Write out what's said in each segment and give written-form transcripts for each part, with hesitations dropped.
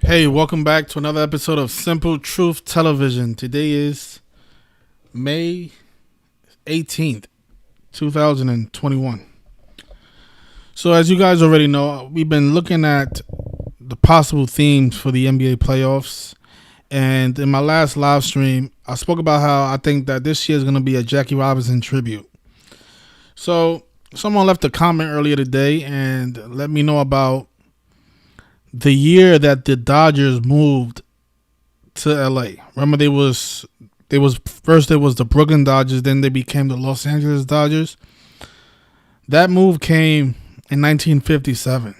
Hey, welcome back to another episode of Simple Truth Television. Today is May 18th, 2021. So, as you guys already know, we've been looking at the possible themes for the NBA playoffs. And in my last live stream, I spoke about how I think that this year is going to be a Jackie Robinson tribute. So, someone left a comment earlier today and let me know about the year that the Dodgers moved to LA. Remember, there was the Brooklyn Dodgers, then they became the Los Angeles Dodgers. That move came in 1957.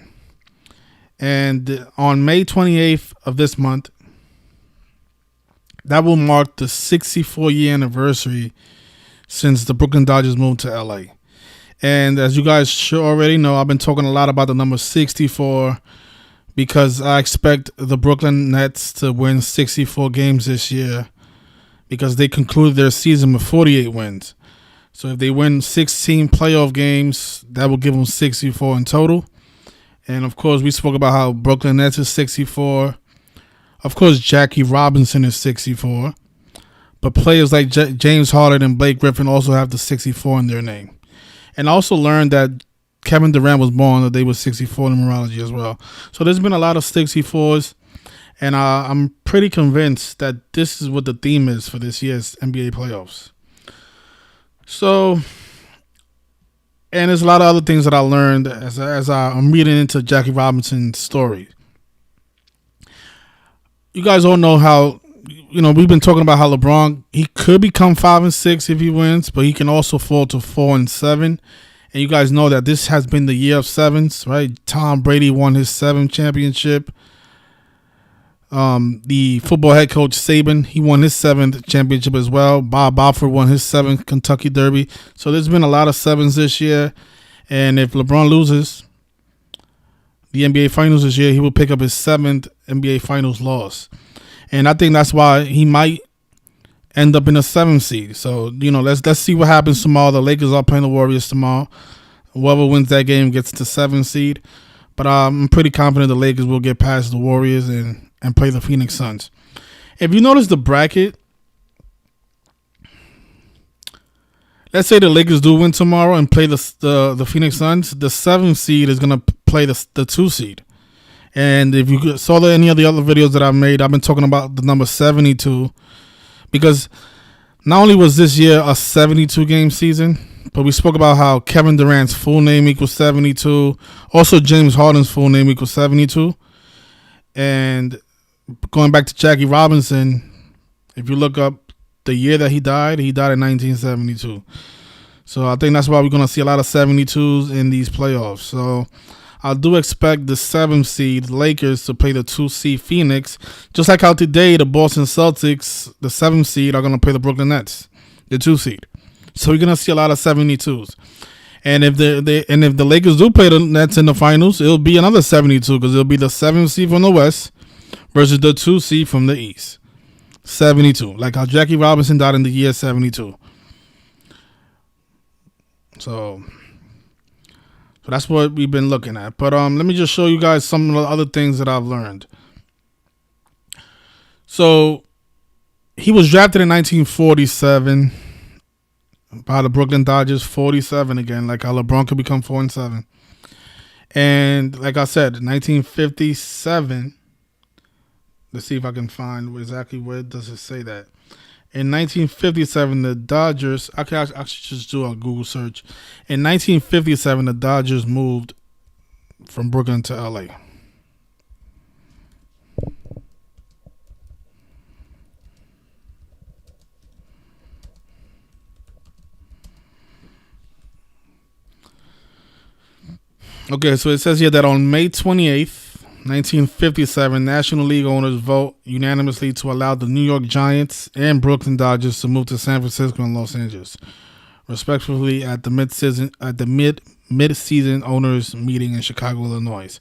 And on May 28th of this month, that will mark the 64-year anniversary since the Brooklyn Dodgers moved to LA. And as you guys should already know, I've been talking a lot about the number 64 because I expect the Brooklyn Nets to win 64 games this year because they concluded their season with 48 wins. So if they win 16 playoff games, that will give them 64 in total. And of course, we spoke about how Brooklyn Nets is 64. Of course, Jackie Robinson is 64. But players like James Harden and Blake Griffin also have the 64 in their name. And I also learned that Kevin Durant was born the day with 64 numerology as well. So there's been a lot of 64s, and I'm pretty convinced that this is what the theme is for this year's NBA playoffs. So, and there's a lot of other things that I learned as I'm reading into Jackie Robinson's story. You guys all know how, we've been talking about how LeBron, he could become 5-6 if he wins, but he can also fall to 4-7. And you guys know that this has been the year of sevens, right? Tom Brady won his 7th championship. The football head coach Saban, he won his 7th championship as well. Bob Baffert won his 7th Kentucky Derby. So there's been a lot of sevens this year. And if LeBron loses the NBA Finals this year, he will pick up his 7th NBA Finals loss. And I think that's why he might end up in a 7th seed. So, let's see what happens tomorrow. The Lakers are playing the Warriors tomorrow. Whoever wins that game gets the 7th seed. But I'm pretty confident the Lakers will get past the Warriors and play the Phoenix Suns. If you notice the bracket, let's say the Lakers do win tomorrow and play the Phoenix Suns, the 7th seed is going to play the 2 seed. And if you saw any of the other videos that I've made, I've been talking about the number 72. Because not only was this year a 72-game season, but we spoke about how Kevin Durant's full name equals 72. Also, James Harden's full name equals 72. And going back to Jackie Robinson, if you look up the year that he died in 1972. So I think that's why we're going to see a lot of 72s in these playoffs. So I do expect the 7th seed Lakers to play the 2 seed Phoenix, just like how today the Boston Celtics, the 7th seed, are going to play the Brooklyn Nets, the 2 seed. So we're going to see a lot of 72s. And if the Lakers do play the Nets in the finals, it'll be another 72 because it'll be the 7th seed from the West versus the 2 seed from the East. 72, like how Jackie Robinson died in the year 72. So that's what we've been looking at. But let me just show you guys some of the other things that I've learned. So he was drafted in 1947 by the Brooklyn Dodgers, 47 again, like how LeBron could become 4-7. And like I said, 1957, let's see if I can find exactly where does it say that. In 1957, the Dodgers, I should just do a Google search. In 1957, the Dodgers moved from Brooklyn to LA. Okay, so it says here that on May 28th, 1957, National League owners vote unanimously to allow the New York Giants and Brooklyn Dodgers to move to San Francisco and Los Angeles, respectively, at the mid-season owners meeting in Chicago, Illinois.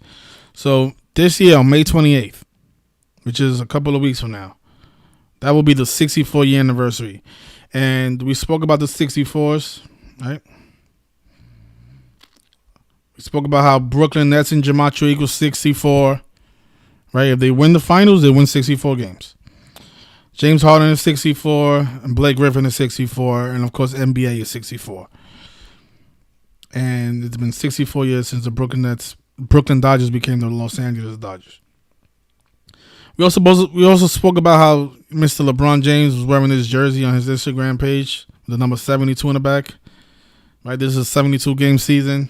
So this year on May 28th, which is a couple of weeks from now, that will be the 64-year anniversary. And we spoke about the 64s, right? We spoke about how Brooklyn Nets in gematria equals 64, right? If they win the finals, they win 64 games. James Harden is 64, and Blake Griffin is 64, and of course NBA is 64. And it's been 64 years since the Brooklyn Dodgers became the Los Angeles Dodgers. We also spoke about how Mr. LeBron James was wearing his jersey on his Instagram page, the number 72 in the back. Right, this is a 72 game season.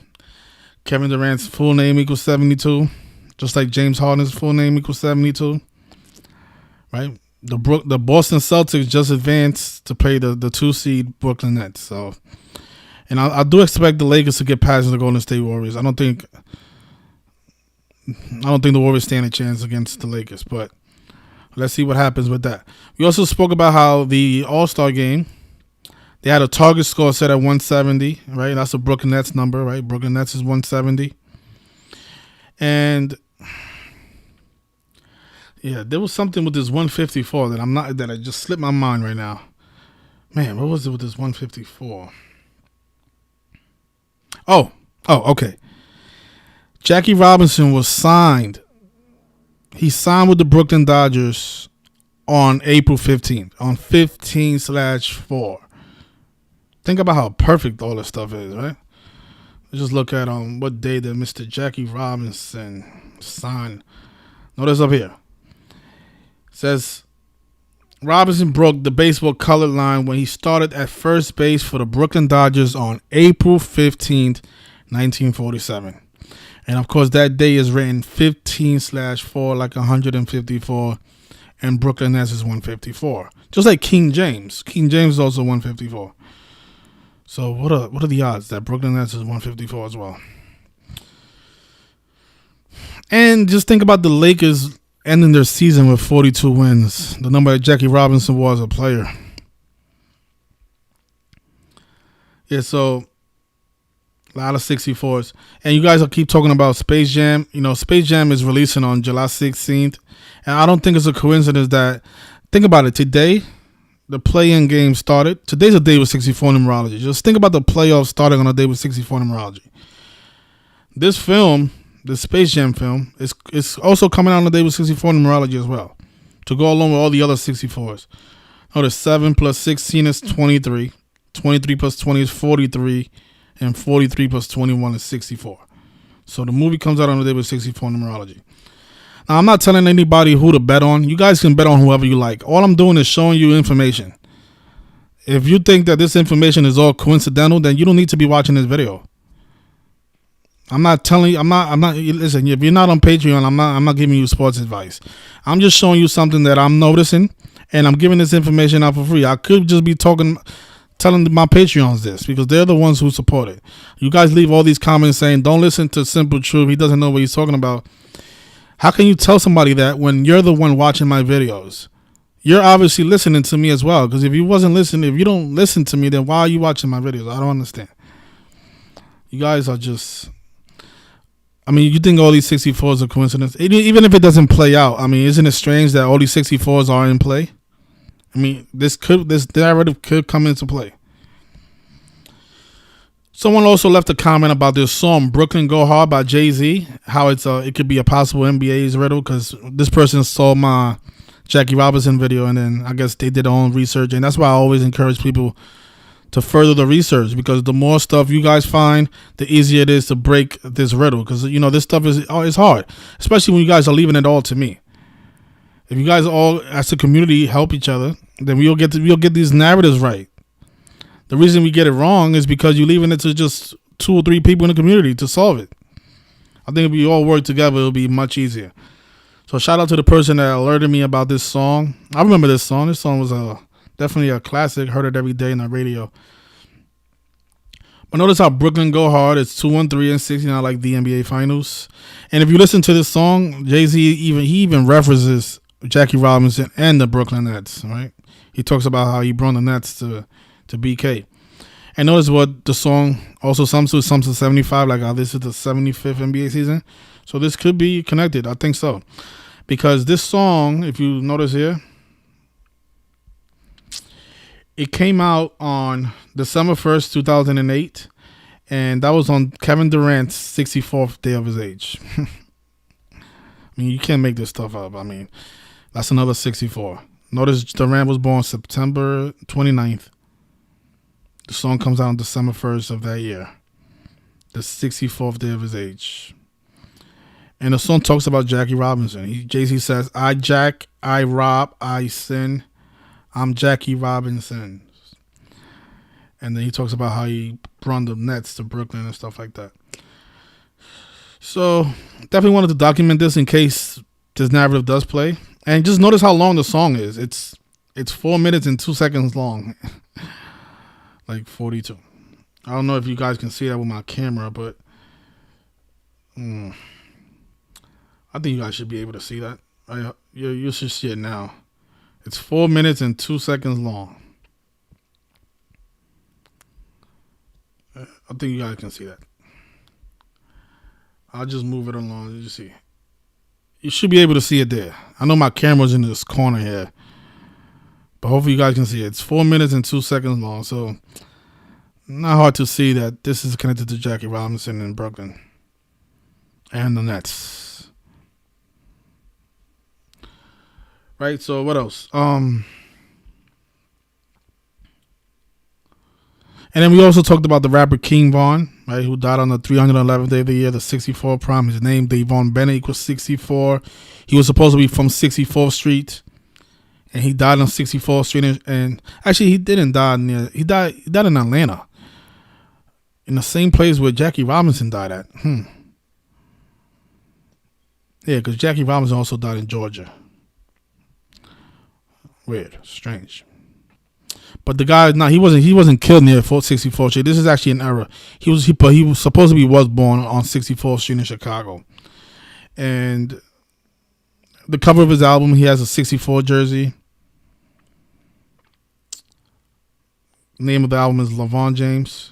Kevin Durant's full name equals 72, just like James Harden's full name equals 72. Right, the Boston Celtics just advanced to play the 2 seed Brooklyn Nets. So, and I do expect the Lakers to get past the Golden State Warriors. I don't think the Warriors stand a chance against the Lakers, but let's see what happens with that. We also spoke about how the All-Star game, they had a target score set at 170, right? That's a Brooklyn Nets number, right? Brooklyn Nets is 170. And yeah, there was something with this 154 that I just slipped my mind right now. Man, what was it with this 154? Oh, okay. Jackie Robinson was signed. He signed with the Brooklyn Dodgers on April 15th, on 15/4. Think about how perfect all this stuff is, right? Let's just look at what day that Mr. Jackie Robinson signed. Notice up here. It says, Robinson broke the baseball color line when he started at first base for the Brooklyn Dodgers on April 15th, 1947. And of course, that day is written 15/4, like 154, and Brooklyn Nets is 154. Just like King James. King James is also 154. So what are the odds that Brooklyn Nets is 154 as well? And just think about the Lakers ending their season with 42 wins, the number that Jackie Robinson was a player. Yeah, so a lot of 64s. And you guys will keep talking about Space Jam. You know, Space Jam is releasing on July 16th. And I don't think it's a coincidence that, think about it, today, the play-in game started. Today's a day with 64 numerology. Just think about the playoffs starting on a day with 64 numerology. This film, the Space Jam film, is also coming out on a day with 64 numerology as well, to go along with all the other 64s. Notice 7 plus 16 is 23. 23 plus 20 is 43. And 43 plus 21 is 64. So the movie comes out on the day with 64 numerology. Now, I'm not telling anybody who to bet on. You guys can bet on whoever you like. All I'm doing is showing you information. If you think that this information is all coincidental, then you don't need to be watching this video. I'm not, listen, if you're not on Patreon, I'm not giving you sports advice. I'm just showing you something that I'm noticing, and I'm giving this information out for free. I could just be telling my Patreons this because they're the ones who support it. You guys leave all these comments saying, don't listen to Simple Truth. He doesn't know what he's talking about. How can you tell somebody that when you're the one watching my videos? You're obviously listening to me as well, because if you don't listen to me, then why are you watching my videos? I don't understand. You guys are just, you think all these 64s are coincidence? Even if it doesn't play out, isn't it strange that all these 64s are in play? This narrative could come into play. Someone also left a comment about this song, Brooklyn Go Hard by Jay-Z, how it could be a possible NBA's riddle, because this person saw my Jackie Robinson video, and then I guess they did their own research, and that's why I always encourage people to further the research, because the more stuff you guys find, the easier it is to break this riddle, because this stuff is hard, especially when you guys are leaving it all to me. If you guys all, as a community, help each other, then we'll get these narratives right. The reason we get it wrong is because you're leaving it to just 2 or 3 people in the community to solve it. I think if we all work together, it'll be much easier. So shout out to the person that alerted me about this song. I remember this song. This song was definitely a classic. Heard it every day in the radio. But notice how Brooklyn Go Hard is 2-3 and 69 like the NBA Finals. And if you listen to this song, Jay-Z even references Jackie Robinson and the Brooklyn Nets, right? He talks about how he brought the Nets to BK. And notice what the song also sums to 75, like how this is the 75th NBA season. So this could be connected. I think so. Because this song, if you notice here, it came out on December 1st, 2008. And that was on Kevin Durant's 64th day of his age. I mean, you can't make this stuff up. I mean, that's another 64. Notice Durant was born September 29th. The song comes out on December 1st of that year. The 64th day of his age. And the song talks about Jackie Robinson. Jay-Z says, I jack, I rob, I sin. I'm Jackie Robinson. And then he talks about how he brought the Nets to Brooklyn and stuff like that. So definitely wanted to document this in case this narrative does play. And just notice how long the song is. It's 4 minutes and 2 seconds long. Like 42. I don't know if you guys can see that with my camera, but I think you guys should be able to see that. You should see it now. It's 4 minutes and 2 seconds long. I think you guys can see that. I'll just move it along. You see. You should be able to see it there. I know my camera's in this corner here, but hopefully you guys can see it. It's 4 minutes and 2 seconds long, so not hard to see that this is connected to Jackie Robinson in Brooklyn and the Nets. Right, so what else? And then we also talked about the rapper King Von, right, who died on the 311th day of the year, the 64 prime. His name, Davon Bennett, equals 64. He was supposed to be from 64th Street, and he died on 64th Street. And actually, he didn't die near. He died in Atlanta, in the same place where Jackie Robinson died at. Yeah, because Jackie Robinson also died in Georgia. Weird, strange. But the guy, he wasn't killed near 64th Street. This is actually an error. He was supposed to be born on 64th Street in Chicago. And the cover of his album, he has a 64 jersey. The name of the album is LeBron James.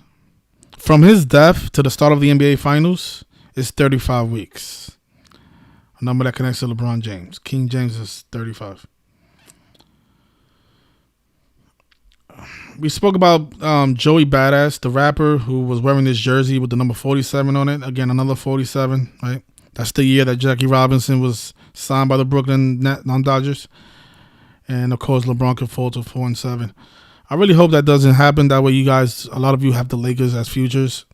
From his death to the start of the NBA Finals is 35 weeks. A number that connects to LeBron James. King James is 35. We spoke about Joey Badass, the rapper who was wearing this jersey with the number 47 on it. Again, another 47, right? That's the year that Jackie Robinson was signed by the Brooklyn Dodgers. And, of course, LeBron could fall to 4-7. I really hope that doesn't happen. That way a lot of you have the Lakers as futures.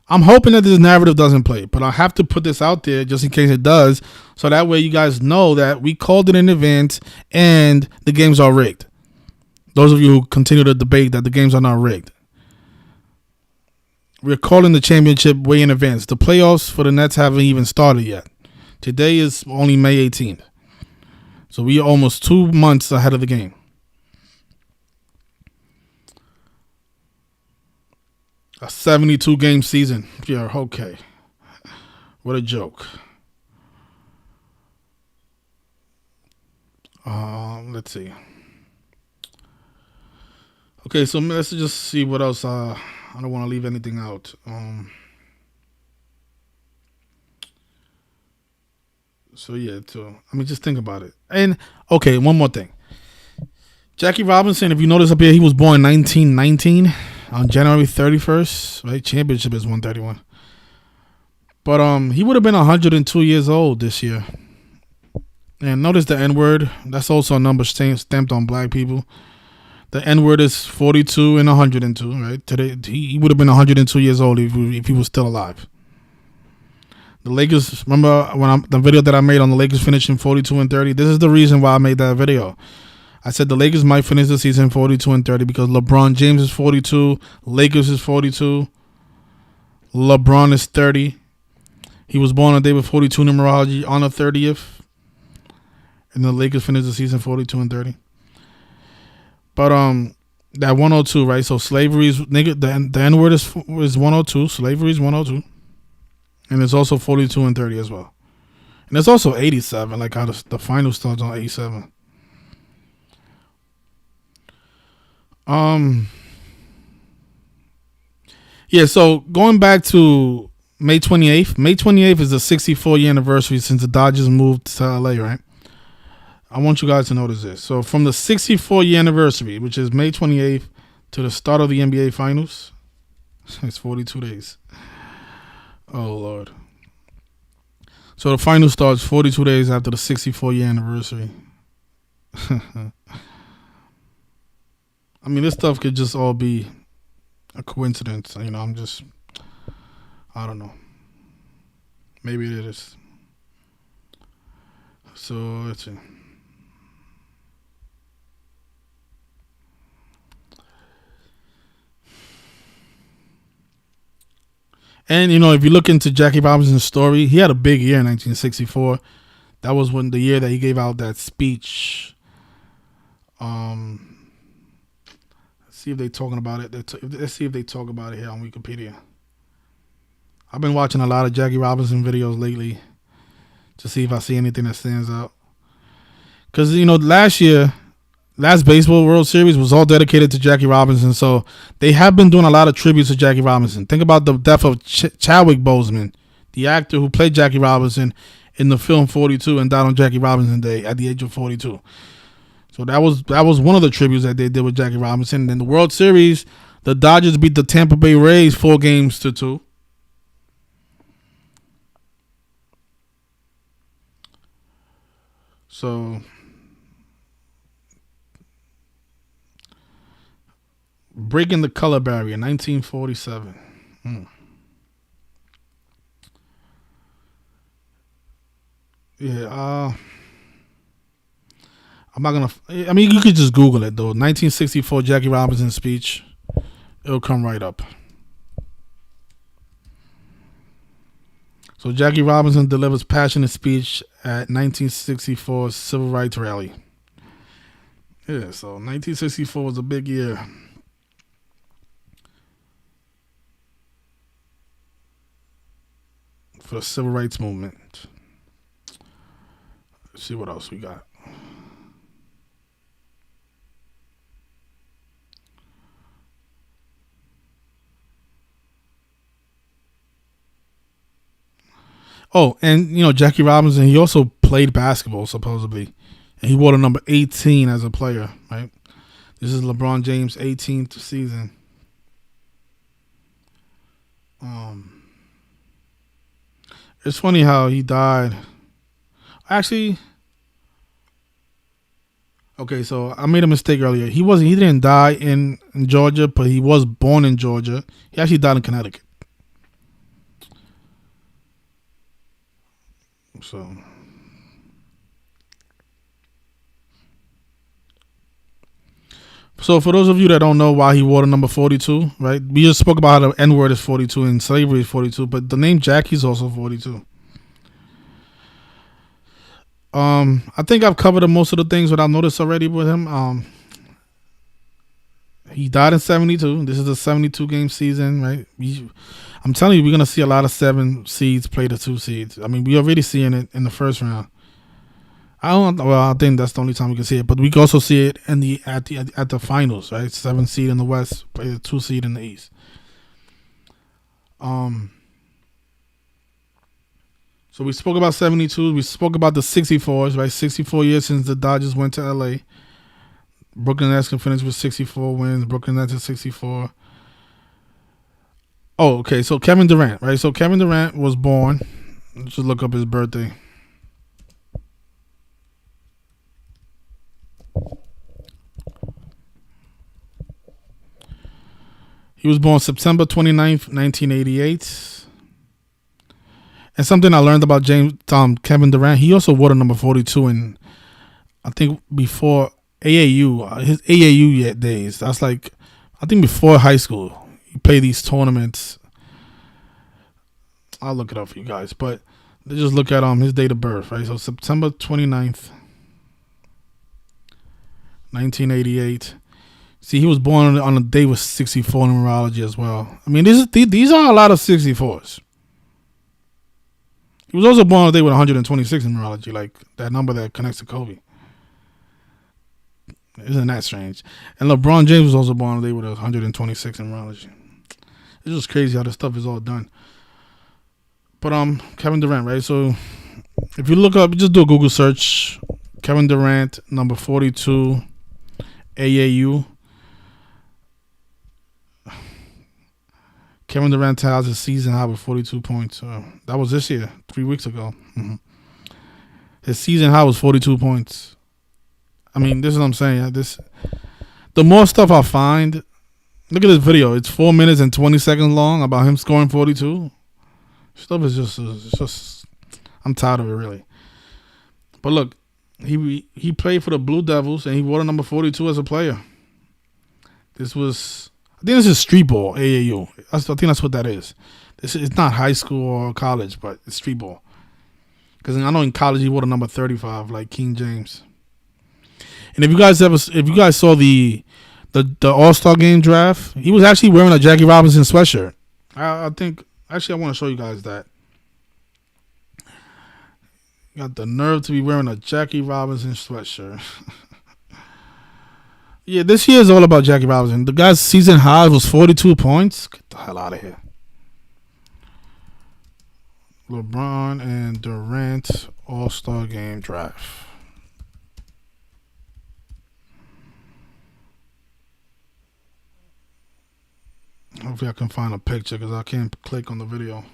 I'm hoping that this narrative doesn't play, but I have to put this out there just in case it does. So that way you guys know that we called it in advance and the games are rigged. Those of you who continue to debate that the games are not rigged. We're calling the championship way in advance. The playoffs for the Nets haven't even started yet. Today is only May 18th. So we are almost 2 months ahead of the game. A 72-game season. Yeah, okay. What a joke. Let's see. Okay, so let's just see what else. I don't want to leave anything out. So just think about it. And okay, one more thing. Jackie Robinson, if you notice up here, he was born in 1919 on January 31st. Right, championship is 131. But he would have been 102 years old this year. And notice the N-word. That's also a number stamped on black people. The N-word is 42 and 102, right? Today he would have been 102 years old if he was still alive. The Lakers, remember the video that I made on the Lakers finishing 42 and 30? This is the reason why I made that video. I said the Lakers might finish the season 42 and 30 because LeBron James is 42, Lakers is 42, LeBron is 30. He was born on the day with 42 numerology on the 30th. And the Lakers finished the season 42 and 30. But that 102, right? So slavery is the N-word is 102. Slavery is 102, and it's also 42 and 30 as well. And it's also 87, like how the final starts on 87. Yeah. So going back to May 28th. May 28th is the 64-year anniversary since the Dodgers moved to LA, right? I want you guys to notice this. So from the 64-year anniversary, which is May 28th, to the start of the NBA Finals, it's 42 days. Oh, Lord. So the final starts 42 days after the 64-year anniversary. I mean, this stuff could just all be a coincidence. You know, I don't know. Maybe it is. So let's see. And you know, if you look into Jackie Robinson's story, he had a big year in 1964. That was when the year that he gave out that speech. Let's see if they're talking about it. Let's see if they talk about it here on Wikipedia. I've been watching a lot of Jackie Robinson videos lately to see if I see anything that stands out. Because, you know, last baseball World Series was all dedicated to Jackie Robinson. So they have been doing a lot of tributes to Jackie Robinson. Think about the death of Chadwick Boseman, the actor who played Jackie Robinson in the film 42 and died on Jackie Robinson Day at the age of 42. So that was one of the tributes that they did with Jackie Robinson. And in the World Series, the Dodgers beat the Tampa Bay Rays 4-2. So breaking the color barrier, 1947. Yeah, I'm not gonna. I mean, you could just Google it though. 1964 Jackie Robinson speech. It'll come right up. So Jackie Robinson delivers passionate speech at 1964 Civil Rights Rally. Yeah, so 1964 was a big year. For the Civil Rights Movement. Let's see what else we got. Oh, and you know, Jackie Robinson, he also played basketball supposedly. And he wore the number 18 as a player, right? This is LeBron James' 18th season. It's funny how he died. Actually, okay, so I made a mistake earlier. He didn't die in Georgia, but he was born in Georgia. He actually died in Connecticut. So for those of you that don't know why he wore the number 42, right? We just spoke about how the N-word is 42 and slavery is 42, but the name Jackie is also 42. I think I've covered most of the things that I've noticed already with him. He died in 72. This is a 72-game season, right? I'm telling you, we're going to see a lot of 7 seeds play the 2 seeds. I mean, we're already seeing it in the first round. I think that's the only time we can see it, but we can also see it in at the finals, right? 7 seed in the West play the 2 seed in the East. So we spoke about 72. We spoke about the 64s, right? 64 years since the Dodgers went to LA. Brooklyn Nets can finish with 64 wins. Brooklyn Nets at 64. Oh, okay. So Kevin Durant, right? So Kevin Durant was born. Let's just look up his birthday. He was born September 29th, 1988. And something I learned about Kevin Durant, he also wore the number 42 in, I think, before AAU, his AAU days. That's like, I think before high school. He played these tournaments. I'll look it up for you guys. But let's just look at his date of birth, right? So September 29th, 1988. See, he was born on a day with 64 numerology as well. I mean, these are a lot of 64s. He was also born on a day with 126 in numerology, like that number that connects to Kobe. Isn't that strange? And LeBron James was also born on a day with 126 in numerology. It's just crazy how this stuff is all done. But Kevin Durant, right? So if you look up, just do a Google search, Kevin Durant, number 42, AAU. Kevin Durant ties his season high with 42 points. That was this year, 3 weeks ago. His season high was 42 points. I mean, this is what I'm saying. The more stuff I find, look at this video. It's 4 minutes and 20 seconds long about him scoring 42. Stuff is just I'm tired of it, really. But look, he played for the Blue Devils and he wore the number 42 as a player. I think this is street ball, AAU. I think that's what that is. It's not high school or college, but it's street ball. Because I know in college he wore the number 35, like King James. And if you guys saw the All-Star Game draft, he was actually wearing a Jackie Robinson sweatshirt. I think actually I want to show you guys that. Got the nerve to be wearing a Jackie Robinson sweatshirt. Yeah, this year is all about Jackie Robinson. The guy's season high was 42 points. Get the hell out of here. LeBron and Durant All-Star Game draft. Hopefully I can find a picture because I can't click on the video.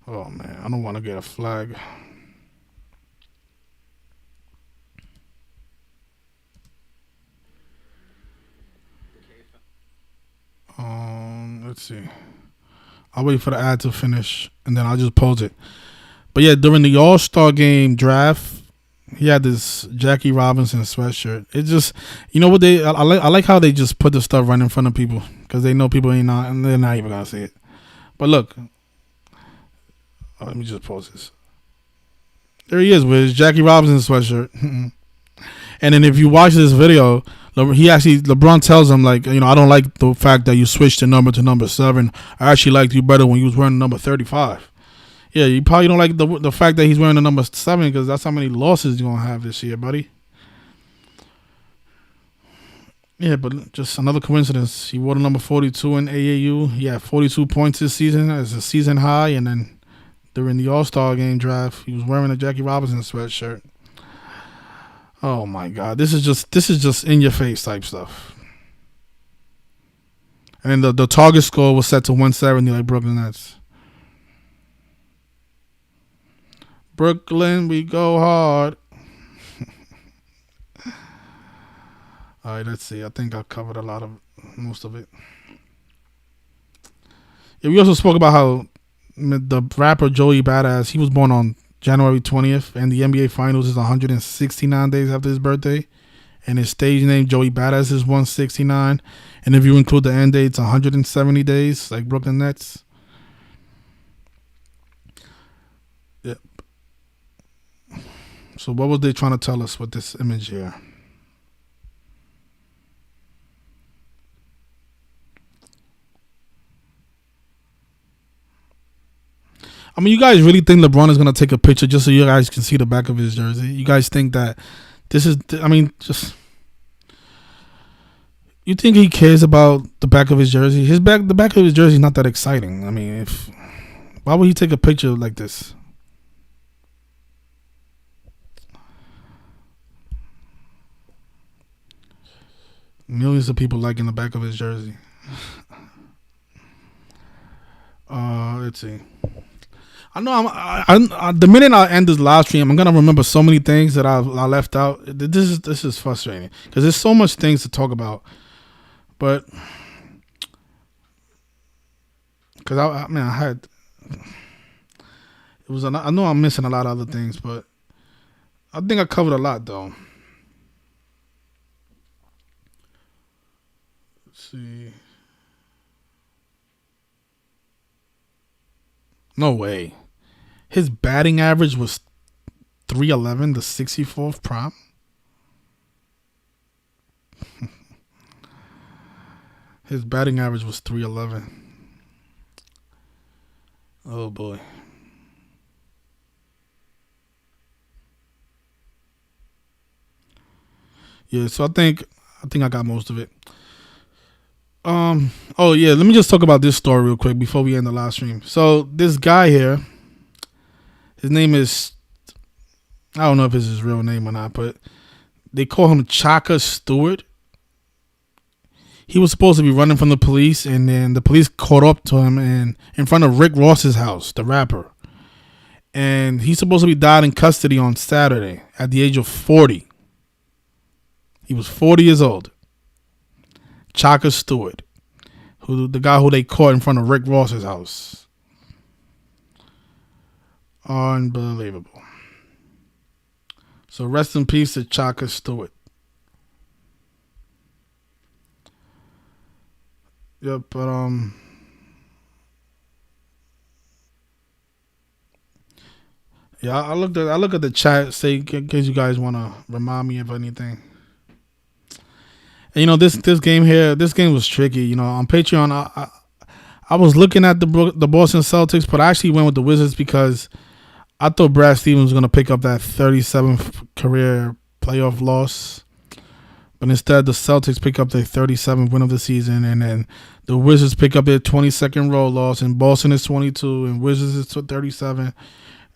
Oh, man. I don't want to get a flag. Let's see. I'll wait for the ad to finish and then I'll just post it. But yeah, during the All-Star Game draft, he had this Jackie Robinson sweatshirt. It just, you know what I like how they just put the stuff right in front of people because they know people and they're not even gonna see it. But look, let me just post this. There he is with his Jackie Robinson sweatshirt. And then if you watch this video, LeBron tells him, like, I don't like the fact that you switched the number to number 7. I actually liked you better when you was wearing number 35. Yeah, you probably don't like the fact that he's wearing the number 7 because that's how many losses you're going to have this year, buddy. Yeah, but just another coincidence. He wore the number 42 in AAU. He had 42 points this season as a season high, and then during the All-Star Game draft, he was wearing a Jackie Robinson sweatshirt. Oh my God, this is just in your face type stuff. And the target score was set to 170 like Brooklyn Nets. Brooklyn, we go hard. All right, let's see. I think I covered most of it. Yeah, we also spoke about how the rapper Joey Badass, he was born on January 20th, and the NBA Finals is 169 days after his birthday. And his stage name, Joey Badass, is 169. And if you include the end date, it's 170 days, like Brooklyn Nets. Yep. So what was they trying to tell us with this image here? I mean, you guys really think LeBron is going to take a picture just so you guys can see the back of his jersey? You guys think that this is, I mean, just, you think he cares about the back of his jersey? The back of his jersey is not that exciting. I mean, why would he take a picture like this? Millions of people liking the back of his jersey. Let's see. I know the minute I end this live stream, I'm gonna remember so many things that I left out. This is frustrating because there's so much things to talk about, but because I know I'm missing a lot of other things, but I think I covered a lot though. Let's see. No way. His batting average was 311, the 64th prime. His batting average was 311. Oh boy. Yeah, so I think I got most of it. Oh yeah, let me just talk about this story real quick before we end the live stream. So this guy here, his name is, I don't know if it's his real name or not, but they call him Chaka Stewart. he was supposed to be running from the police, and then the police caught up to him in front of Rick Ross's house, the rapper. And he's supposed to be died in custody on Saturday at the age of 40. He was 40 years old. Chaka Stewart, the guy who they caught in front of Rick Ross's house. Unbelievable. So rest in peace to Chaka Stewart. Yep, but yeah, I look at the chat, say in case you guys want to remind me of anything. And this game here, this game was tricky. On Patreon, I was looking at the Boston Celtics, but I actually went with the Wizards because I thought Brad Stevens was gonna pick up that 37th career playoff loss. But instead, the Celtics pick up their 37th win of the season, and then the Wizards pick up their 22nd road loss, and Boston is 22, and Wizards is 37.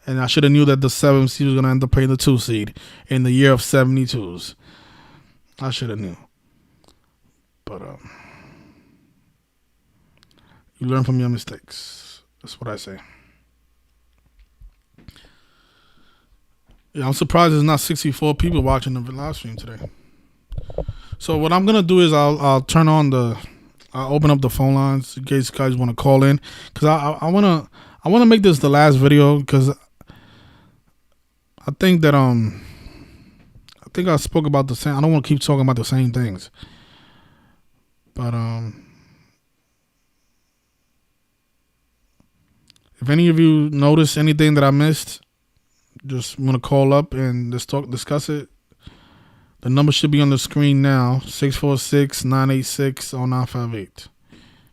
And I should have knew that the 7th seed was going to end up playing the 2 seed in the year of 72s. I should have knew. But you learn from your mistakes. That's what I say. Yeah, I'm surprised there's not 64 people watching the live stream today. So what I'm gonna do is I'll open up the phone lines in case you guys want to call in, because I wanna make this the last video, because I think that I spoke about the same. I don't want to keep talking about the same things, but if any of you notice anything that I missed, just want to call up and discuss it. The number should be on the screen now, 646-986-0958.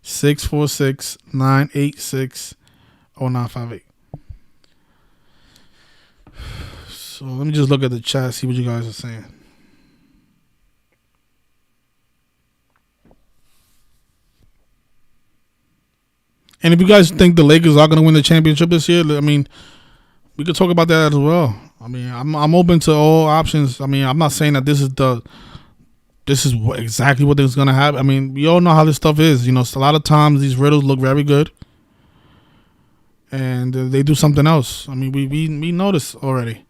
646-986-0958. So let me just look at the chat, see what you guys are saying. And if you guys think the Lakers are going to win the championship this year, I mean, we could talk about that as well. I mean, I'm open to all options. I mean, I'm not saying that this is exactly what is going to happen. I mean, we all know how this stuff is. A lot of times these riddles look very good, and they do something else. I mean, we know this already.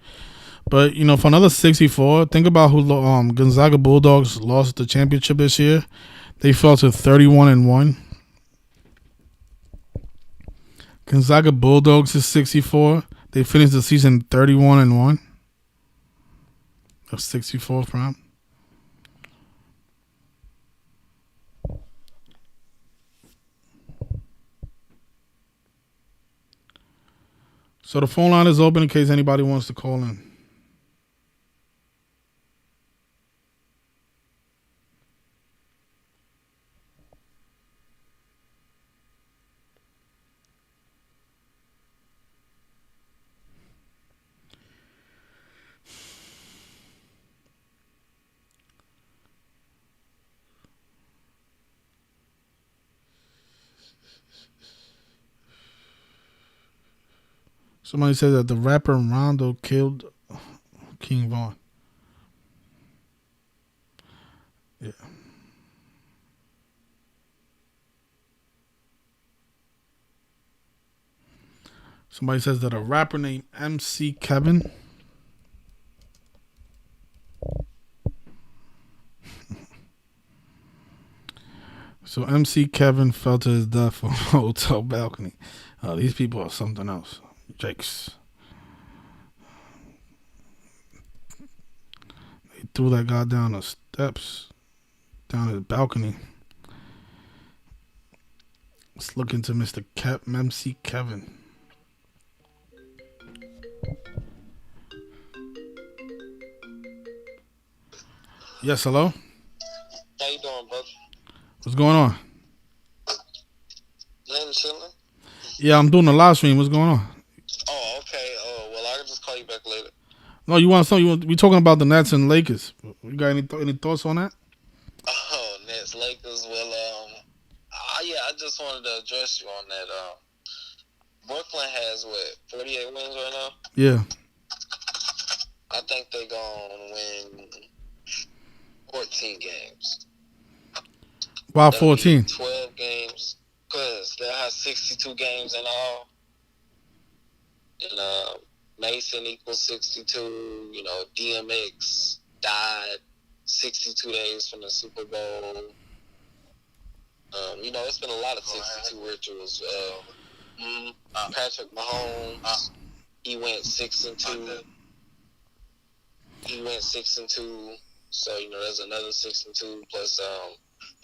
But for another 64, think about who Gonzaga Bulldogs lost the championship this year. They fell to 31-1. Gonzaga Bulldogs is 64. They finished the season 31-1. Of 64 prime. So the phone line is open in case anybody wants to call in. Somebody said that the rapper Rondo killed King Von. Yeah. Somebody says that a rapper named MC Kevin. So MC Kevin fell to his death on a hotel balcony. These people are something else. Jakes. They threw that guy down the steps, down his balcony. Let's look into Mr. MC Kevin. Yes, hello? How you doing, brother? What's going on? Nothing chilling? Yeah, I'm doing a live stream. What's going on? Oh, okay. Well, I can just call you back later. No, you want something? We talking about the Nets and Lakers. You got any thoughts on that? Oh, Nets, Lakers. Well, yeah, I just wanted to address you on that. Brooklyn has, 48 wins right now? Yeah. I think they're going to win 14 games. Why That'll be 14? 12 games. Because they'll have 62 games in all. And Mason equals 62. You know, DMX died 62 days from the Super Bowl. You know, it's been a lot of 62 rituals. Patrick Mahomes, he went 6-2. He went 6-2. So, you know, there's another 6-2 plus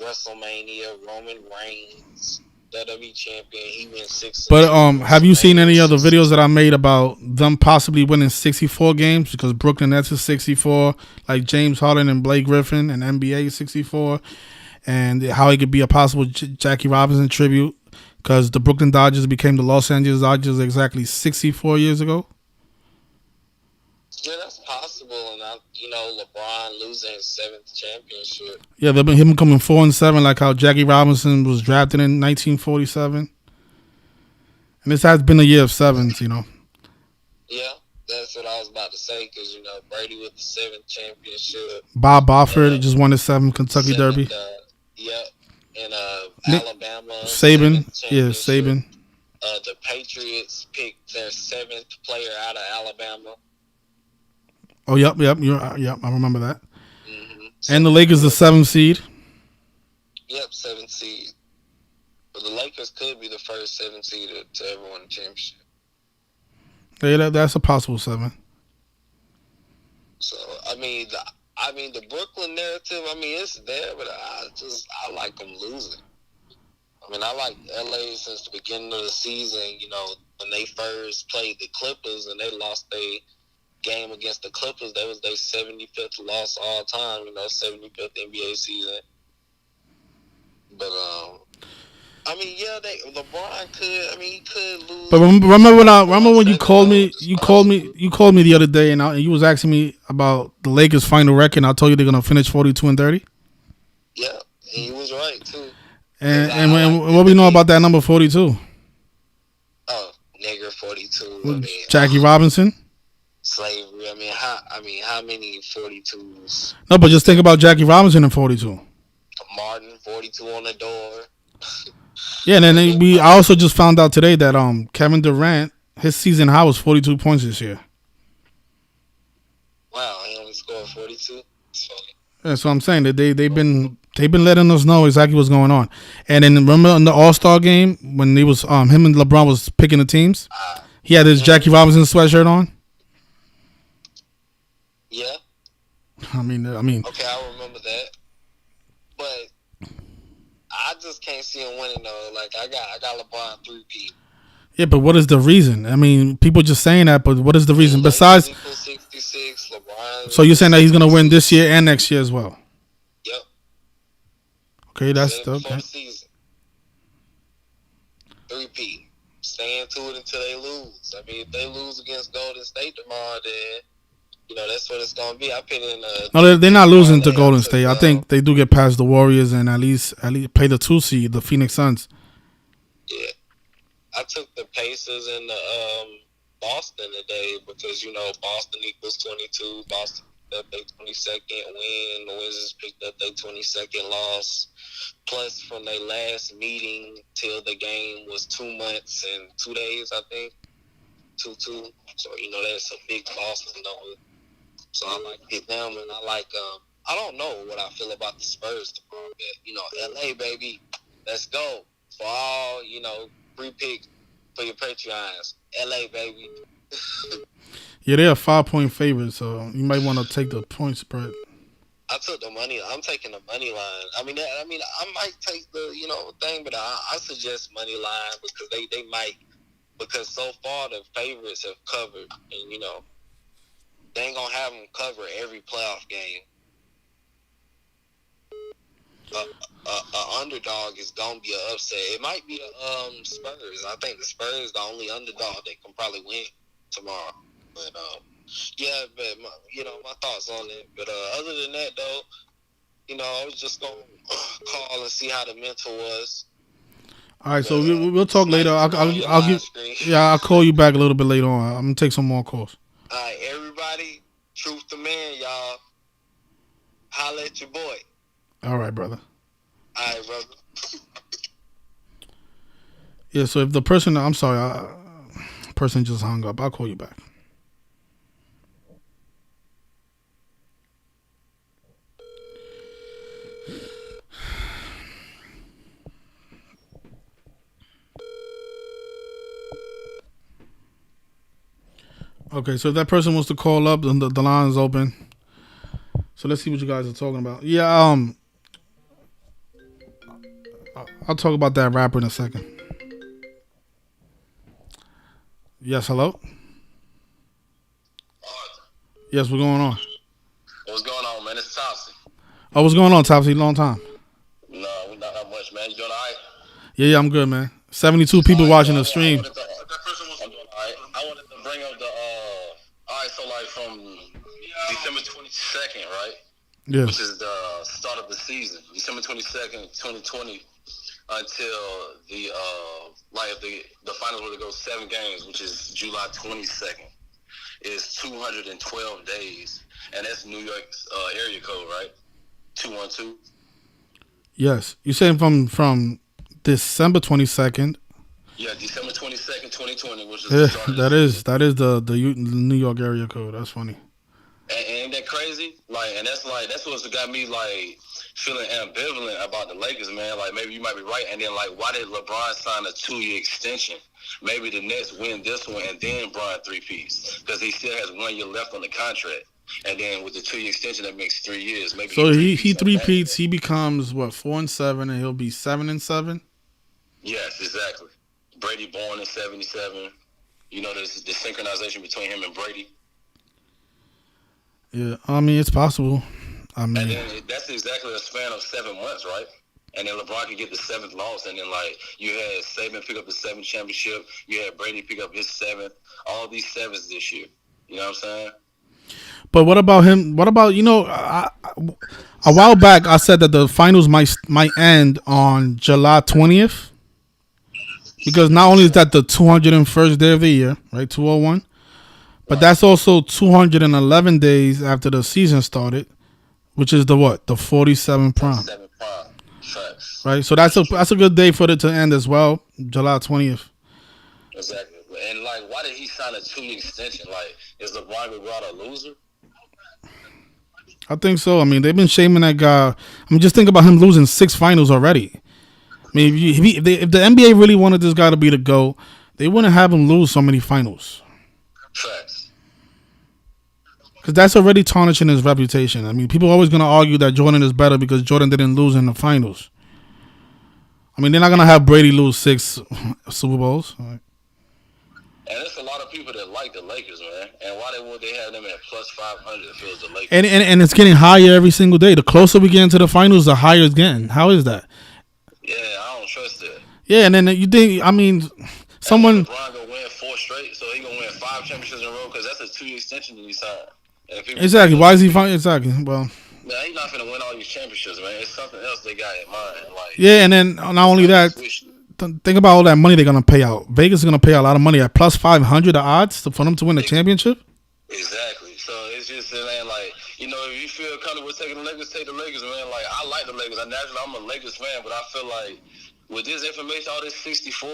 WrestleMania, Roman Reigns, WWE champion. He went 6-2. But have you seen any other videos that I made about them possibly winning 64 games? Because Brooklyn Nets is 64, like James Harden and Blake Griffin, and NBA is 64, and how it could be a possible Jackie Robinson tribute because the Brooklyn Dodgers became the Los Angeles Dodgers exactly 64 years ago. Yeah, that's possible, and you know, LeBron losing his 7th championship. Yeah, they've been him coming 4-7, like how Jackie Robinson was drafted in 1947, and this has been a year of sevens, you know. Yeah, that's what I was about to say, because you know Brady with the 7th championship. Bob Baffert just won his 7th Kentucky Derby. Yep, and Alabama. Saban, yeah, Saban. The Patriots picked their 7th player out of Alabama. Oh, yep, I remember that. Mm-hmm. And the Lakers, the 7th seed. Yep, 7th seed. But the Lakers could be the first 7th seed to ever win a championship. Yeah, that's a possible 7. So I mean, the Brooklyn narrative. I mean, it's there, but I like them losing. I mean, I like LA since the beginning of the season. You know, when they first played the Clippers and they lost their game against the Clippers, that was their 75th loss all time. You know, 75th NBA season. But I mean, yeah, LeBron could. I mean, he could lose. But remember when you called me? You called me the other day, and you was asking me about the Lakers' final record. And I told you they're gonna finish 42-30. Yeah, and he was right too. And what we know about that number 42? Oh, nigger 42. Jackie Robinson. Slavery. I mean, how many 42s? No, but just think about Jackie Robinson in 42. Martin 42 on the door. Yeah, and then I also just found out today that Kevin Durant, his season high was 42 points this year. Wow, he only scored 42. That's what I'm saying. That they've been letting us know exactly what's going on. And then remember in the All-Star game when he was him and LeBron was picking the teams, he had his Jackie Robinson sweatshirt on. Yeah. I mean. Okay, I remember that, but I just can't see him winning though. Like I got LeBron 3P. Yeah, but what is the reason? I mean, people just saying that, but what is the reason besides? 66, LeBron. So you're saying that he's gonna win this year and next year as well? Yep. Okay, that's okay. Season. 3P. Staying to it until they lose. I mean, if they lose against Golden State tomorrow, then you know that's what it's gonna be. I put in no, they're not losing to Golden State. I think they do get past the Warriors and at least play the 2 seed, the Phoenix Suns. Yeah, I took the Pacers and the Boston today because you know Boston equals 22. Boston picked up their 22nd win. The Wizards picked up their 22nd loss. Plus, from their last meeting till the game was 2 months and 2 days, I think. 2-2. So you know that's a big Boston number. So I like pick them, and I like. I don't know what I feel about the Spurs tomorrow, but you know, LA baby, let's go for all you know. Free picks for your Patreons, LA baby. Yeah, they're a 5-point favorite, so you might want to take the point spread. I took the money. I'm taking the money line. I mean, I might take the thing, but I suggest money line because they might. Because so far the favorites have covered, and you know they ain't gonna have them cover every playoff game. A underdog is gonna be an upset. It might be the Spurs. I think the Spurs the only underdog that can probably win tomorrow. But yeah, but my thoughts on it. But other than that, though, you know, I was just gonna call and see how the mental was. All right, so we'll talk later. I'll call you back a little bit later on. I'm gonna take some more calls. All right, everybody, truth to man, y'all. Holla at your boy. All right, brother. All right, brother. Yeah. So if the person, I'm sorry, person just hung up. I'll call you back. Okay, so if that person wants to call up, then the line is open. So let's see what you guys are talking about. Yeah, I'll talk about that rapper in a second. Yes, hello? Yes, what's going on? What's going on, man? It's Topsy. Oh, what's going on, Topsy? Long time. No, we not that much, man. You doing all right? Yeah, I'm good, man. 72 people watching the stream. I'm doing all right. I wanted to bring up the, all right, so like from December 22nd, right? Yeah. Which is the start of the season. December 22nd, 2020, until the, the finals were to go 7 games, which is July 22nd, is 212 days. And that's New York's area code, right? 212. Yes. You're saying from December 22nd. Yeah, December 22nd, 2020, which is Yeah, the start of the season. that is the New York area code. That's funny. And ain't that crazy? Like, and that's what's got me like feeling ambivalent about the Lakers, man. Like, maybe you might be right. And then, like, why did LeBron sign a 2-year extension? Maybe the Nets win this one and then Bron 3-peats, because he still has 1 year left on the contract. And then with the 2-year extension, that makes 3 years. Maybe so he 3-peats. He becomes what, 4-7, and he'll be 7-7. Yes, exactly. Brady born in 77. You know, there's the synchronization between him and Brady. Yeah, I mean, it's possible. I mean, and then that's exactly a span of 7 months, right? And then LeBron could get the 7th loss, and then like you had Saban pick up the 7th championship, you had Brady pick up his 7th, all these 7s this year. You know what I'm saying? But what about him? What about, a while back I said that the finals might end on July 20th, because not only is that the 201st day of the year, right, 201, but that's also 211 days after the season started, which is the what? The 47 prime. 47 prime. Facts. Right? So that's a good day for it to end as well, July 20th. Exactly. And like, why did he sign a 2-year extension? Like, is LeBron gonna go out a loser? I think so. I mean, they've been shaming that guy. I mean, just think about him losing 6 finals already. I mean, if the NBA really wanted this guy to be the GOAT, they wouldn't have him lose so many finals. Facts. Because that's already tarnishing his reputation. I mean, people are always going to argue that Jordan is better because Jordan didn't lose in the finals. I mean, they're not going to have Brady lose 6 Super Bowls. Right. And there's a lot of people that like the Lakers, man. And why would they have them at plus 500 if it was the Lakers? And it's getting higher every single day. The closer we get into the finals, the higher it's getting. How is that? Yeah, I don't trust that. Yeah, and then you think, I mean, someone... LeBron gonna win 4 straight, so he gonna win 5 championships in a row, because that's a 2-year extension that he signed. Exactly. Why is he finding... Exactly. Well... Nah, he's not gonna win all these championships, man. It's something else they got in mind. Like, yeah, and then not only that... Think about all that money they're going to pay out. Vegas is going to pay out a lot of money at plus 500 the odds for them to win the championship. Exactly. So it's just, man, like, if you feel comfortable with taking the Lakers, take the Lakers, man. Like, I like the Lakers. I'm a Lakers fan, but I feel like with this information, all this 64,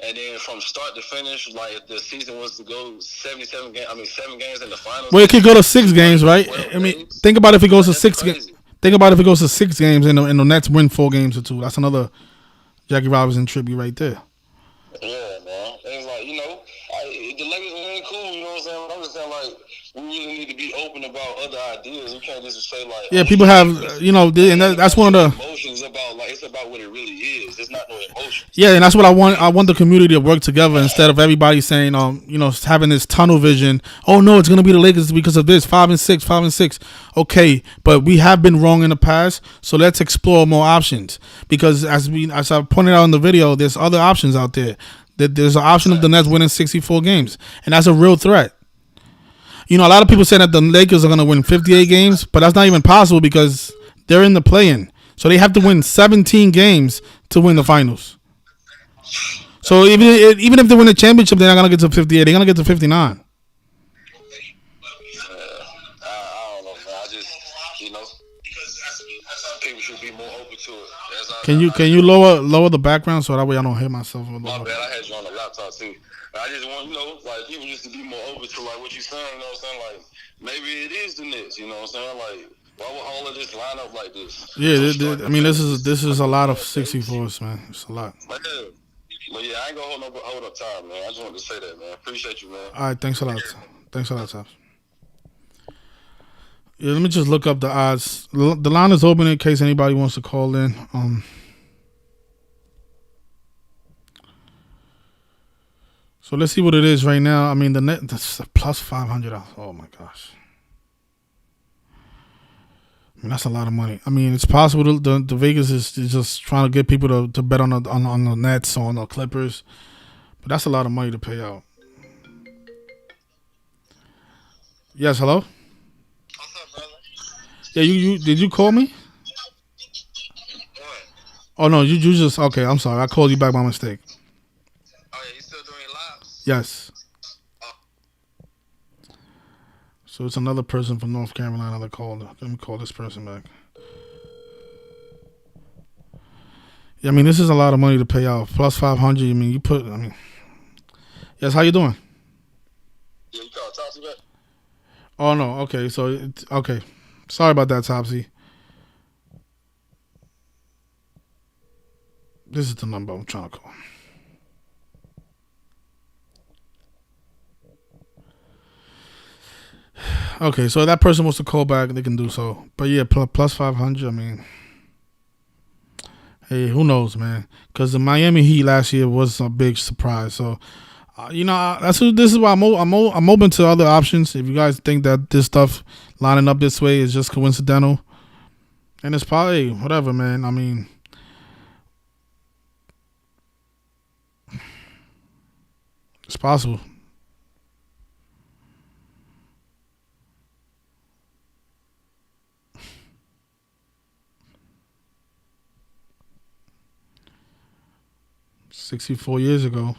and then from start to finish, like, if the season was to go 7 games in the finals. Well, it could go to 6 games, right? I mean, think about if it goes to 6 games. Think about if it goes to 6 games and the Nets win 4 games or 2. That's another Jackie Robinson tribute right there. Yeah, man. It's like, the Lakers win, cool, you know what I'm saying? But I'm just saying, like, we really need to be open about other ideas. We can't just say, like... Yeah, people have, and that's one of the... Emotions about, like, it's about what it really is. It's not no emotions. Yeah, and that's what I want. I want the community to work together instead of everybody saying, having this tunnel vision. Oh, no, it's going to be the Lakers because of this, 5-6, 5-6. Okay, but we have been wrong in the past, so let's explore more options. Because as I pointed out in the video, there's other options out there. There's an option of the Nets winning 64 games, and that's a real threat. A lot of people say that the Lakers are going to win 58 games, but that's not even possible because they're in the play-in. So they have to win 17 games to win the finals. So even if they win the championship, they're not going to get to 58. They're going to get to 59. I don't know, man. I just, people should be more open to it. That's all Can you lower the background so that way I don't hear myself a little My bit? bad, I had you on the laptop too. I just want, like people just to be more open to like what you saying, you know what I'm saying? Like maybe it is the Knicks, you know what I'm saying? Like why would all of this line up like this? Yeah, I mean this is a lot of 64s, man. It's a lot. But yeah, I ain't gonna hold up time, man. I just wanted to say that, man. Appreciate you, man. All right, thanks a lot. Thanks a lot, Tops. Yeah, let me just look up the odds. The line is open in case anybody wants to call in. So let's see what it is right now. I mean, the net that's plus 500. Oh my gosh. I mean, that's a lot of money. I mean, it's possible the Vegas is just trying to get people to bet on the Nets or on the Clippers, but that's a lot of money to pay out. Yes, hello. What's up, brother? Yeah, you did you call me? What? Oh no, you just okay. I'm sorry, I called you back by mistake. Oh yeah, you still doing lives? Yes. Oh. So it's another person from North Carolina that called. Let me call this person back. Yeah, I mean, this is a lot of money to pay out. Plus 500. I mean, you put. I mean, yes. How you doing? Yeah, you call Topsy back? Oh no. Okay. So okay. Sorry about that, Topsy. This is the number I'm trying to call. Okay, so if that person wants to call back, they can do so. But yeah, plus 500. I mean, hey, who knows, man? Because the Miami Heat last year was a big surprise. So, this is why I'm open to other options. If you guys think that this stuff lining up this way is just coincidental, and it's probably whatever, man. I mean, it's possible. $64 ago,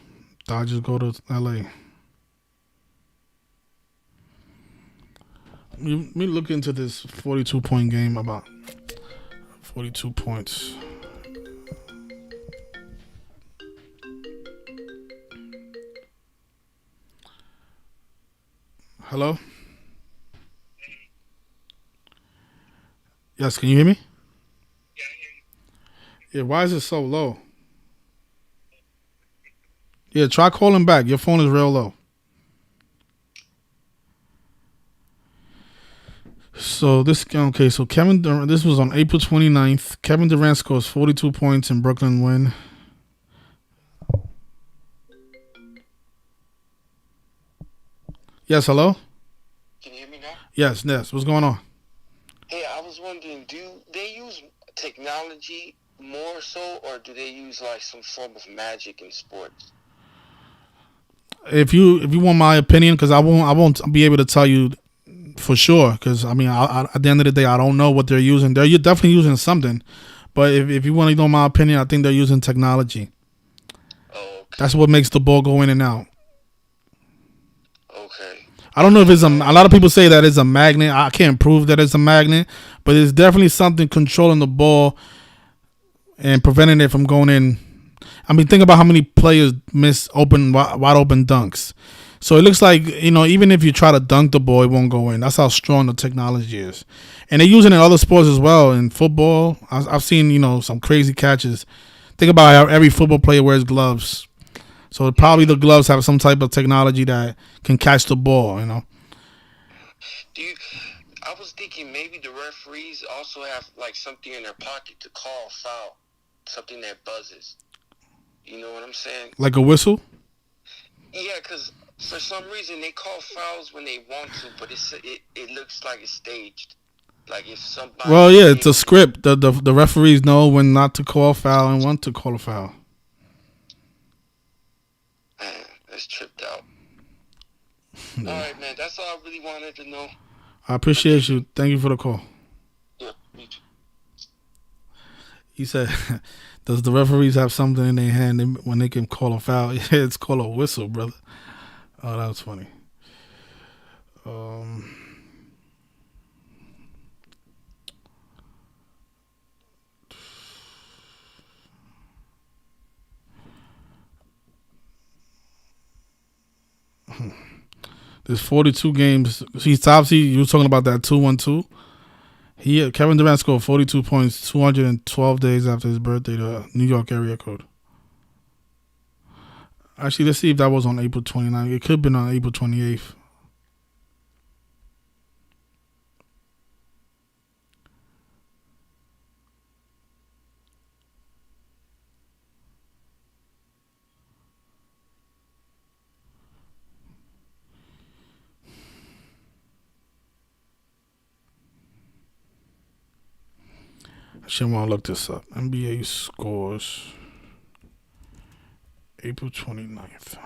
Dodgers go to LA. Let me look into this 42-point game about 42 points. Hello? Yes, can you hear me? Yeah, I hear you. Yeah, why is it so low? Yeah, try calling back. Your phone is real low. So so Kevin Durant, this was on April 29th. Kevin Durant scores 42 points in Brooklyn win. Yes, hello? Can you hear me now? Yes, what's going on? Hey, I was wondering, do they use technology more so, or do they use like some form of magic in sports? If you want my opinion, because I won't be able to tell you for sure, because I mean, at the end of the day, I don't know what they're using. You're definitely using something, but if you want to know my opinion, I think they're using technology. Oh, okay. That's what makes the ball go in and out. Okay. I don't know if it's a lot of people say that it's a magnet. I can't prove that it's a magnet, but it's definitely something controlling the ball and preventing it from going in. I mean, think about how many players miss wide open dunks. So it looks like, even if you try to dunk the ball, it won't go in. That's how strong the technology is. And they're using it in other sports as well. In football, I've seen, some crazy catches. Think about how every football player wears gloves. So probably the gloves have some type of technology that can catch the ball, I was thinking maybe the referees also have like something in their pocket to call foul, something that buzzes. You know what I'm saying? Like a whistle? Yeah, because for some reason they call fouls when they want to, but it looks like it's staged. Like if somebody. Well, yeah, it's a script. The referees know when not to call foul and when to call a foul. Man, that's tripped out. Yeah. All right, man. That's all I really wanted to know. I appreciate you. Thank you for the call. Yeah, me too. He said, does the referees have something in their hand when they can call a foul? Yeah, it's called a whistle, brother. Oh, that was funny. There's 42 games. He's obviously, you were talking about that 2-1-2. Kevin Durant scored 42 points 212 days after his birthday, the New York area code. Actually, let's see if that was on April 29th. It could have been on April 28th. I should want to look this up. NBA scores April 29th.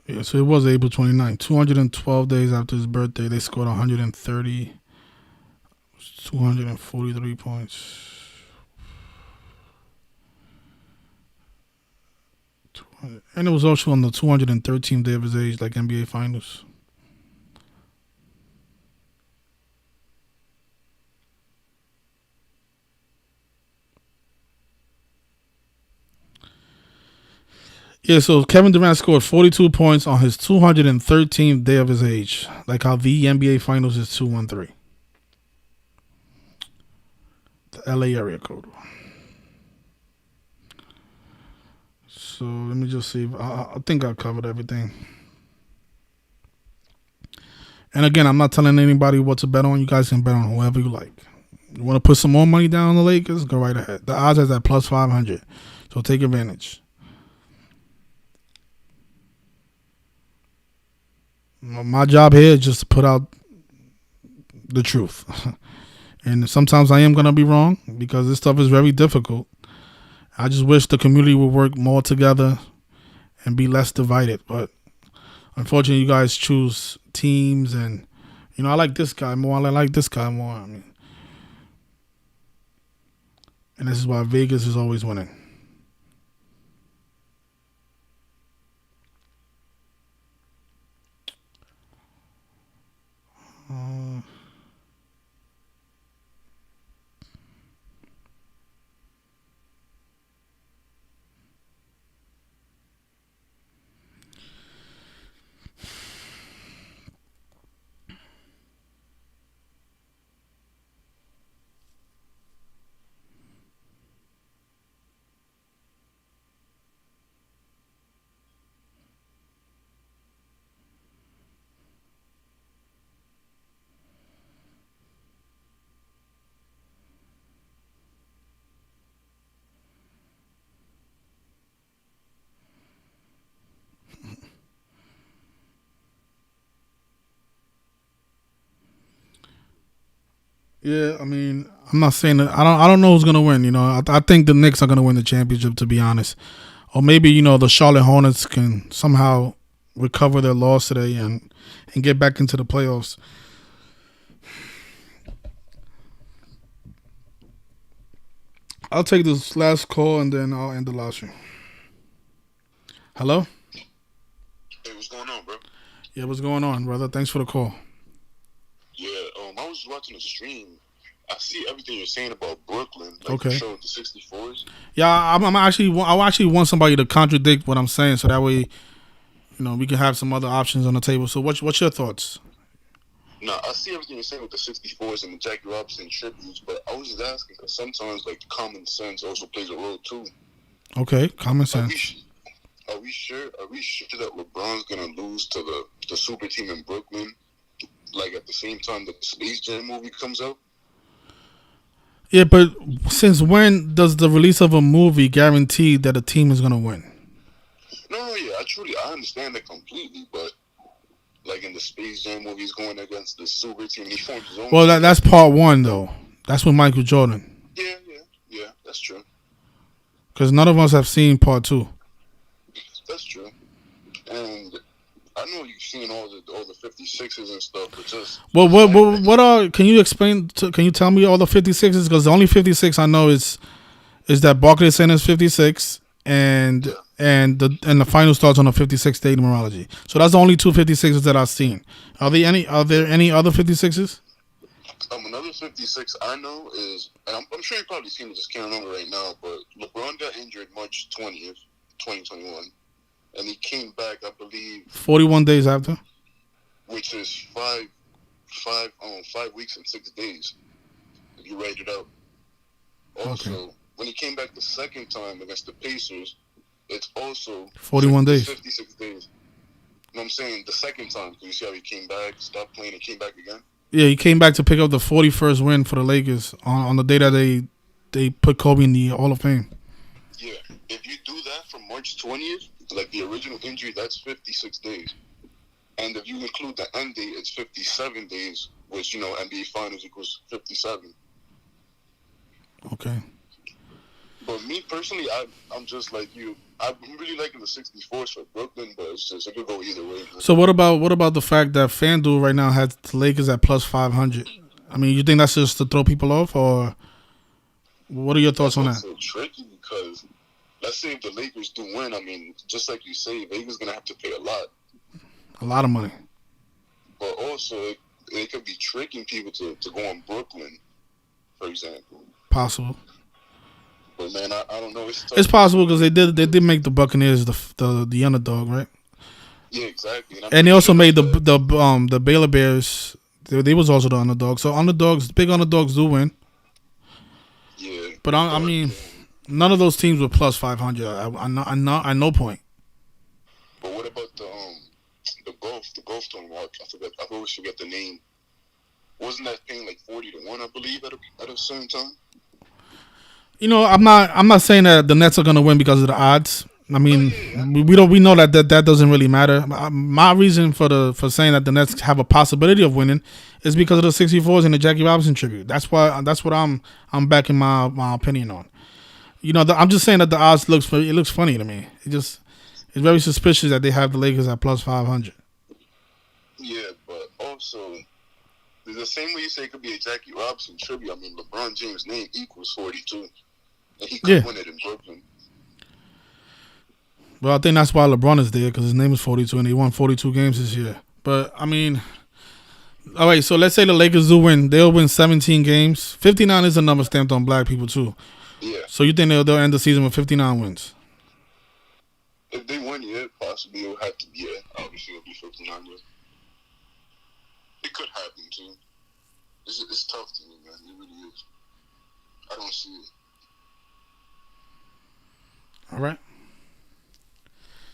Yeah, so it was April 29th. 212 days after his birthday, they scored 243 points. And it was also on the 213th day of his age, like NBA Finals. Yeah, so Kevin Durant scored 42 points on his 213th day of his age, like how the NBA Finals is 213. The LA area code. So let me just see. I think I covered everything. And again, I'm not telling anybody what to bet on. You guys can bet on whoever you like. You want to put some more money down on the Lakers? Go right ahead. The odds is at plus 500. So take advantage. My job here is just to put out the truth. And sometimes I am going to be wrong because this stuff is very difficult. I just wish the community would work more together and be less divided. But unfortunately, you guys choose teams and, I like this guy more. I like this guy more. And this is why Vegas is always winning. Yeah, I'm not saying that. I don't know who's gonna win. I think the Knicks are gonna win the championship. To be honest, or maybe the Charlotte Hornets can somehow recover their loss today and get back into the playoffs. I'll take this last call and then I'll end the live stream. Hello? Hey, what's going on, bro? Yeah, what's going on, brother? Thanks for the call. Yeah, I was watching the stream. I see everything you're saying about Brooklyn. Okay. You showed the 64s. Yeah, I actually want somebody to contradict what I'm saying, so that way, we can have some other options on the table. So, what's your thoughts? No, I see everything you're saying with the 64s and the Jackie Robinson tributes, but I was just asking because sometimes, common sense also plays a role too. Okay, common sense. Are we sure that LeBron's gonna lose to the super team in Brooklyn? At the same time the Space Jam movie comes out? Yeah, but since when does the release of a movie guarantee that a team is gonna win? No, yeah, I understand that completely, but in the Space Jam movie, he's going against the super team. He formed his own. Well, that's part one though. That's with Michael Jordan. Yeah, that's true. Because none of us have seen part two. That's true, and I know you've seen all the 56s and stuff, but just what are? Can you explain? Can you tell me all the 56s? Because the only 56 I know is that Barclays Center is 56, and the final starts on the 56th day numerology. So that's the only two 56s that I've seen. Are there any other 56s? Another 56 I know is, and I'm sure you've probably seen it, just can't remember right now, but LeBron got injured March 20th, 2021, and he came back, I believe, 41 days after. which is 5 weeks and 6 days, if you write it out. Also, when he came back the second time against the Pacers, it's also 41 days. 56 days. You know what I'm saying? The second time, because you see how he came back, stopped playing, and came back again? Yeah, he came back to pick up the 41st win for the Lakers on the day that they put Kobe in the Hall of Fame. Yeah. If you do that from March 20th, like the original injury, that's 56 days. And if you include the end date, it's 57 days, which, you know, NBA Finals equals 57. Okay. But me personally, I'm just like you. I'm really liking the 64s for Brooklyn, but it's just, it could go either way. So what about the fact that FanDuel right now has the Lakers at plus 500? I mean, you think that's just to throw people off, or what are your thoughts on that? It's so tricky because let's say if the Lakers do win, I mean, just like you say, Vegas gonna have to pay a lot of money. But also, it could be tricking people to go on Brooklyn, for example. Possible. But man, I don't know. It's possible because they did make the Buccaneers the underdog, right? Yeah, exactly. And they also made the Baylor Bears. They was also the underdog. So big underdogs do win. Yeah. But I mean, none of those teams were plus 500. I no point. But what about the golf tournament? I always forget the name. Wasn't that paying like 40-1, I believe, at a certain time? You know, I'm not saying that the Nets are gonna win because of the odds. I mean, we know that doesn't really matter. My reason for saying that the Nets have a possibility of winning is because of the 64s and the Jackie Robinson tribute. That's what I'm backing my opinion on. You know, I'm just saying that the odds looks funny to me. It's very suspicious that they have the Lakers at plus 500. Yeah, but also the same way you say it could be a Jackie Robinson tribute. I mean, LeBron James' name equals 42, and he could win it in Brooklyn. Well, I think that's why LeBron is there, because his name is 42 and he won 42 games this year. But, I mean, all right, so let's say the Lakers do win. They'll win 17 games. 59 is a number stamped on black people, too. Yeah. So you think they'll end the season with 59 wins? If they win, yeah, possibly it would have to be, yeah. Obviously, it'll be 59, yeah. It could happen, too. It's tough to me, man. It really is. I don't see it. All right.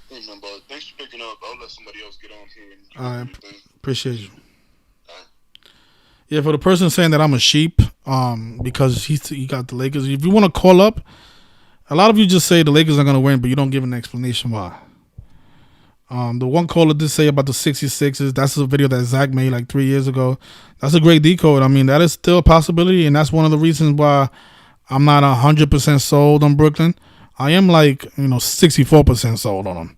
Hey, man, but thanks for picking up. I'll let somebody else get on here. I appreciate you. Yeah, for the person saying that I'm a sheep, because he got the Lakers. If you want to call up, a lot of you just say the Lakers are going to win, but you don't give an explanation why. The one caller did say about the 66s. That's a video that Zach made like 3 years ago. That's a great decode. I mean, that is still a possibility, and that's one of the reasons why I'm not 100% sold on Brooklyn. I am 64% sold on them.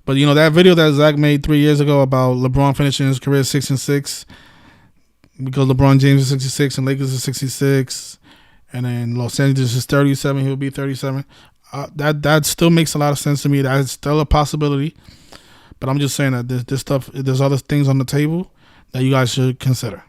But, that video that Zach made 3 years ago about LeBron finishing his career 6-6, because LeBron James is 66 and Lakers is 66, and then Los Angeles is 37, he'll be 37. That still makes a lot of sense to me. That is still a possibility. But I'm just saying that there's other things on the table that you guys should consider.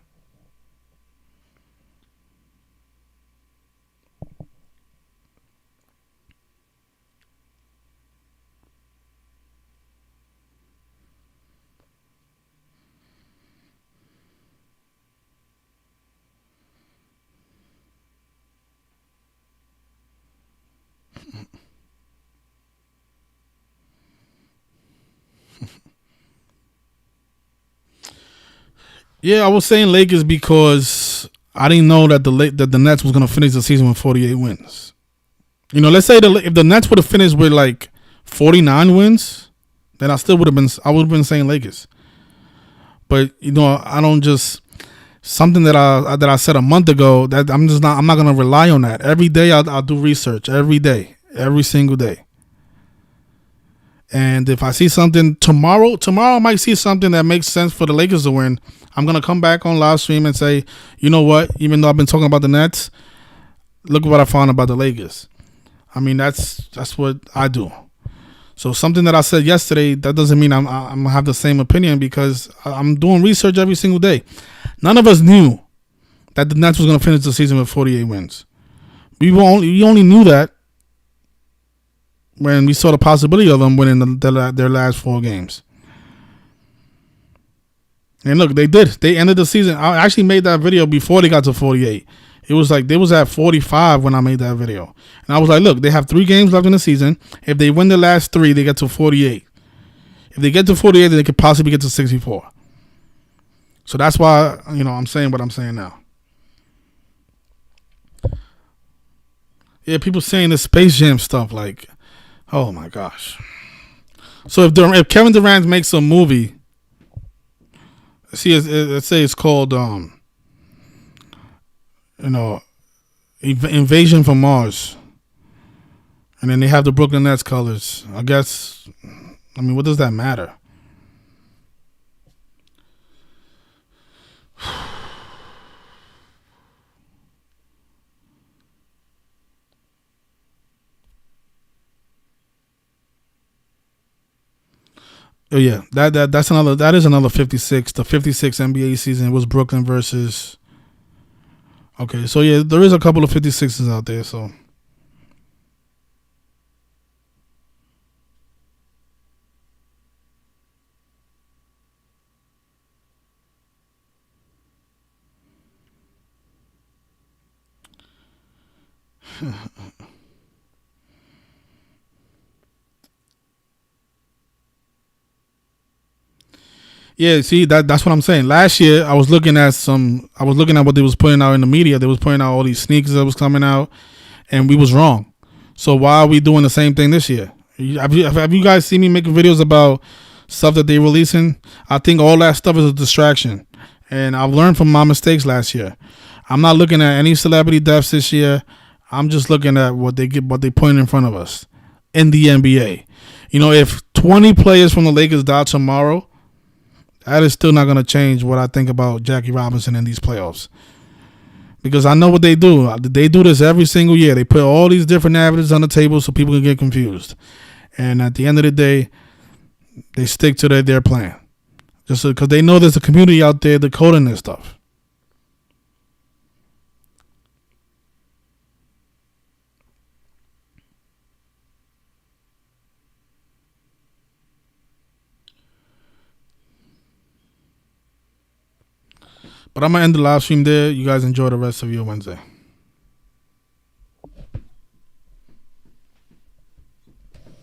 Yeah, I was saying Lakers because I didn't know that the Nets was going to finish the season with 48 wins. Let's say if the Nets would have finished with like 49 wins, then I would have been saying Lakers. But I don't just something that I said a month ago that I'm not going to rely on that. Every day I'll do research every single day. And if I see something tomorrow I might see something that makes sense for the Lakers to win. I'm going to come back on live stream and say, you know what? Even though I've been talking about the Nets, look what I found about the Lakers. I mean, that's what I do. So something that I said yesterday, that doesn't mean I'm going to have the same opinion, because I'm doing research every single day. None of us knew that the Nets was going to finish the season with 48 wins. We only knew that when we saw the possibility of them winning their last 4 games. And look, they did. They ended the season. I actually made that video before they got to 48. It was like they was at 45 when I made that video. And I was like, look, they have 3 games left in the season. If they win the last 3, they get to 48. If they get to 48, then they could possibly get to 64. So that's why, I'm saying what I'm saying now. Yeah, people saying this Space Jam stuff like, oh my gosh. So if Kevin Durant makes a movie, see, let's say it's called, Invasion from Mars, and then they have the Brooklyn Nets colors. I guess, what does that matter? Oh yeah, that is another 56. The 56 NBA season was Brooklyn versus. Okay, so yeah, there is a couple of 56s out there. So. Yeah, see that's what I'm saying. Last year I was looking at what they was putting out in the media. They was putting out all these sneakers that was coming out, and we was wrong. So why are we doing the same thing this year? Have you guys seen me making videos about stuff that they releasing? I think all that stuff is a distraction, and I've learned from my mistakes last year. I'm not looking at any celebrity deaths this year. I'm just looking at what they put in front of us in the NBA. If 20 players from the Lakers die tomorrow, that is still not going to change what I think about Jackie Robinson in these playoffs. Because I know what they do. They do this every single year. They put all these different averages on the table so people can get confused. And at the end of the day, they stick to their plan. Just because they know there's a community out there decoding this stuff. But I'm going to end the live stream there. You guys enjoy the rest of your Wednesday.